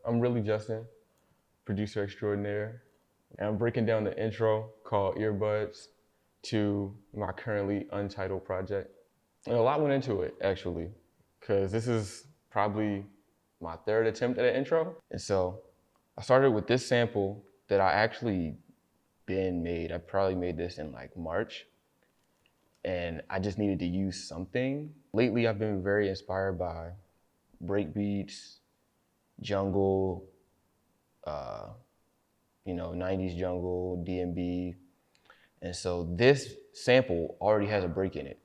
I'm really Justin, producer extraordinaire, and I'm breaking down the intro called Earbuds to my currently untitled project. And a lot went into it, actually, because this is probably my third attempt at an intro. And so I started with this sample that I actually been made. I probably made this in like March, and I just needed to use something. Lately, I've been very inspired by breakbeats, jungle, 90s jungle, D&B. And so this sample already has a break in it.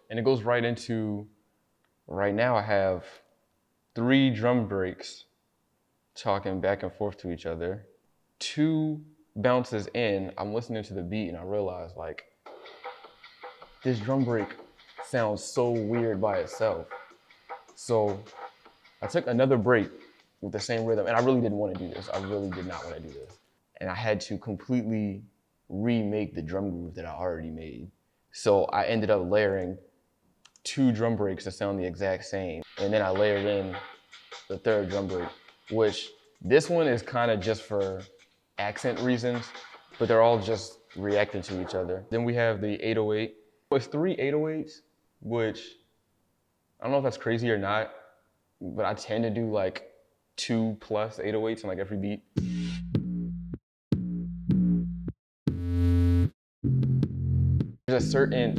And it goes right into, right now I have 3 drum breaks talking back and forth to each other. 2 bounces in, I'm listening to the beat and I realize like, this drum break sounds so weird by itself. So I took another break with the same rhythm, and I really didn't want to do this. I really did not want to do this. And I had to completely remake the drum groove that I already made. So I ended up layering 2 drum breaks that sound the exact same. And then I layered in the 3rd drum break, which this one is kind of just for accent reasons, but they're all just reacting to each other. Then we have the 808. It's 3 808s, which I don't know if that's crazy or not, but I tend to do like 2+ 808s on like every beat. There's a certain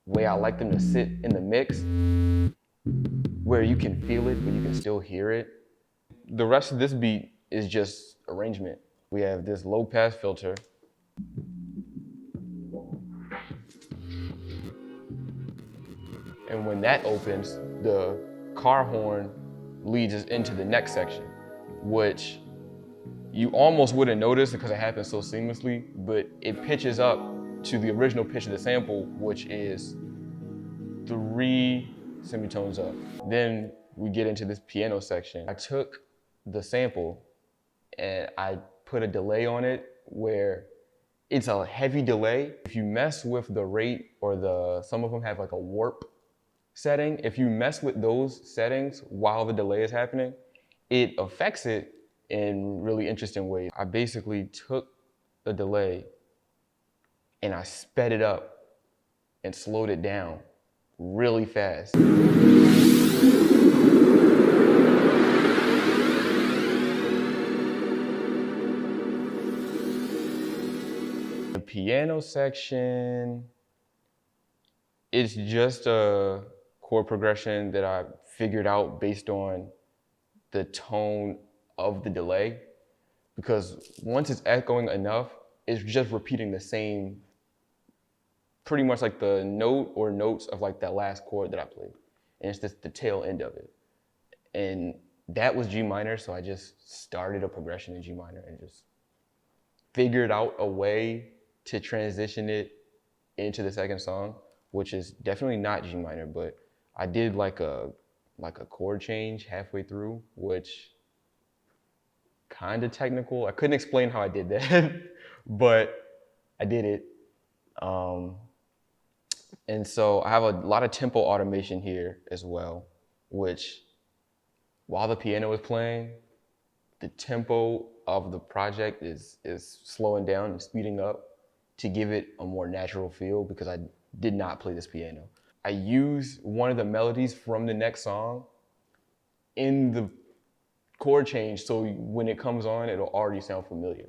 way I like them to sit in the mix where you can feel it, but you can still hear it. The rest of this beat is just arrangement. We have this low pass filter. And when that opens, the car horn leads us into the next section, which you almost wouldn't notice because it happens so seamlessly, but it pitches up to the original pitch of the sample, which is 3 semitones up. Then we get into this piano section. I took the sample and I put a delay on it where it's a heavy delay. If you mess with the rate or some of them have like a warp setting, if you mess with those settings while the delay is happening, it affects it in really interesting ways. I basically took the delay and I sped it up and slowed it down really fast. The piano section, it's just a chord progression that I figured out based on the tone of the delay, because once it's echoing enough, it's just repeating the same, pretty much like the note or notes of like that last chord that I played. And it's just the tail end of it. And that was G minor, so I just started a progression in G minor and just figured out a way to transition it into the second song, which is definitely not G minor, but I did like a chord change halfway through, which kind of technical. I couldn't explain how I did that, but I did it. And so I have a lot of tempo automation here as well, which while the piano is playing, the tempo of the project is slowing down and speeding up to give it a more natural feel, because I did not play this piano. I use one of the melodies from the next song in the chord change, so when it comes on, it'll already sound familiar.